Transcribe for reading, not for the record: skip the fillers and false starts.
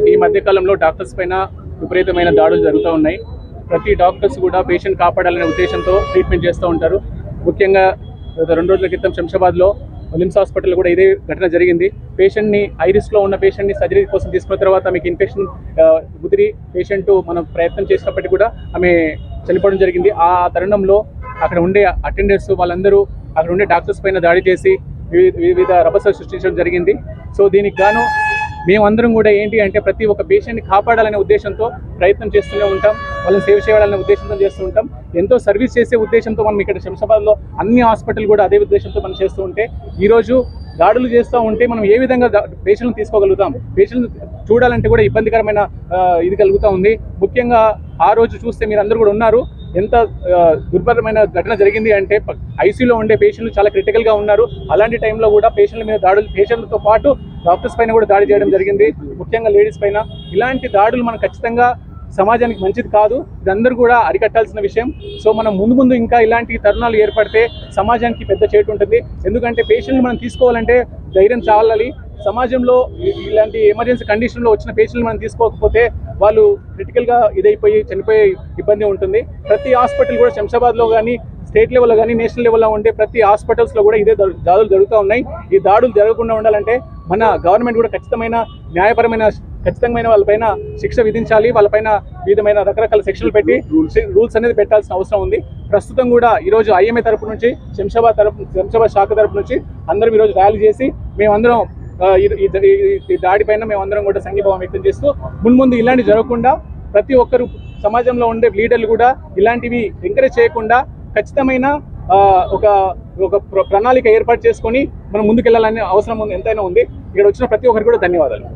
ఈ మధ్య కాలంలో డాక్టర్స్ పైన విపరీతమైన దాడులు జరుగుతూ ఉన్నాయి. ప్రతి డాక్టర్స్ కూడా పేషెంట్ కాపాడాలనే ఉద్దేశంతో ట్రీట్మెంట్ చేస్తూ ఉంటారు. ముఖ్యంగా 2 రోజుల క్రితం శంషాబాద్లో లిమ్స్ హాస్పిటల్ కూడా ఇదే ఘటన జరిగింది. పేషెంట్ని ఐరిస్లో ఉన్న పేషెంట్ని సర్జరీ కోసం తీసుకున్న తర్వాత ఆమెకి ఇన్ఫెక్షన్ ముదిరి పేషెంట్ మనం ప్రయత్నం చేసినప్పటికీ కూడా ఆమె చనిపోవడం జరిగింది. ఆ తరుణంలో అక్కడ ఉండే అటెండర్స్ వాళ్ళందరూ అక్కడ ఉండే డాక్టర్స్ పైన దాడి చేసి వివిధ రభస సృష్టించడం జరిగింది. సో దీనికి గాను మేమందరం కూడా ఏంటి అంటే ప్రతి ఒక్క పేషెంట్ని కాపాడాలనే ఉద్దేశంతో ప్రయత్నం చేస్తూనే ఉంటాం. వాళ్ళని సేవ చేయాలనే ఉద్దేశంతో చేస్తూ ఉంటాం. ఎంతో సర్వీస్ చేసే ఉద్దేశంతో మనం ఇక్కడ శంషాబాద్లో అన్ని హాస్పిటల్ కూడా అదే ఉద్దేశంతో మనం చేస్తూ ఉంటే ఈరోజు దాడులు చేస్తూ ఉంటే మనం ఏ విధంగా పేషెంట్ని తీసుకోగలుగుతాం? పేషెంట్ చూడాలంటే కూడా ఇబ్బందికరమైన ఇది కలుగుతూ ఉంది. ముఖ్యంగా ఆ రోజు చూస్తే మీరు అందరూ కూడా ఉన్నారు. ఎంత దుర్భరమైన ఘటన జరిగింది అంటే ఐసీయూలో ఉండే పేషెంట్లు చాలా క్రిటికల్గా ఉన్నారు. అలాంటి టైంలో కూడా పేషెంట్ల మీద దాడులు, పేషెంట్లతో పాటు డాక్టర్స్ పైన కూడా దాడి చేయడం జరిగింది, ముఖ్యంగా లేడీస్ పైన. ఇలాంటి దాడులు మనం ఖచ్చితంగా సమాజానికి మంచిది కాదు. ఇదందరూ కూడా అరికట్టాల్సిన విషయం. సో మనం ముందు ఇంకా ఇలాంటి తరుణాలు ఏర్పడితే సమాజానికి పెద్ద చేటు ఉంటుంది. ఎందుకంటే పేషెంట్ని మనం తీసుకోవాలంటే ధైర్యం చాలాలి. సమాజంలో ఇలాంటి ఎమర్జెన్సీ కండిషన్లో వచ్చిన పేషెంట్లు మనం తీసుకోకపోతే వాళ్ళు క్రిటికల్గా ఇదైపోయి చనిపోయే ఇబ్బంది ఉంటుంది. ప్రతి హాస్పిటల్ కూడా శంషాబాద్లో కానీ స్టేట్ లెవెల్లో కానీ నేషనల్ లెవెల్లో ఉండే ప్రతి హాస్పిటల్స్లో కూడా ఇదే దాడులు జరుగుతూ ఉన్నాయి. ఈ దాడులు జరగకుండా ఉండాలంటే మన గవర్నమెంట్ కూడా న్యాయపరమైన ఖచ్చితమైన వాళ్ళపైన శిక్ష విధించాలి. వాళ్ళపైన వివిధమైన రకరకాల సెక్షన్లు పెట్టి రూల్స్ అనేది పెట్టాల్సిన అవసరం ఉంది. ప్రస్తుతం కూడా ఈరోజు ఐఎంఏ తరపు నుంచి శంషాబాద్ శాఖ తరపు నుంచి అందరం ఈరోజు ర్యాలీ చేసి మేమందరం ఈ దాడిపైన మేమందరం కూడా సంఘీభావం వ్యక్తం చేస్తూ ముందు ఇలాంటి జరగకుండా ప్రతి ఒక్కరు సమాజంలో ఉండే లీడర్లు కూడా ఇలాంటివి ఎంకరేజ్ చేయకుండా ఖచ్చితమైన ఒక ప్రణాళిక ఏర్పాటు చేసుకొని మనం ముందుకెళ్లాలనే అవసరం ఎంతైనా ఉంది. ఇక్కడ వచ్చిన ప్రతి ఒక్కరికి కూడా ధన్యవాదాలు.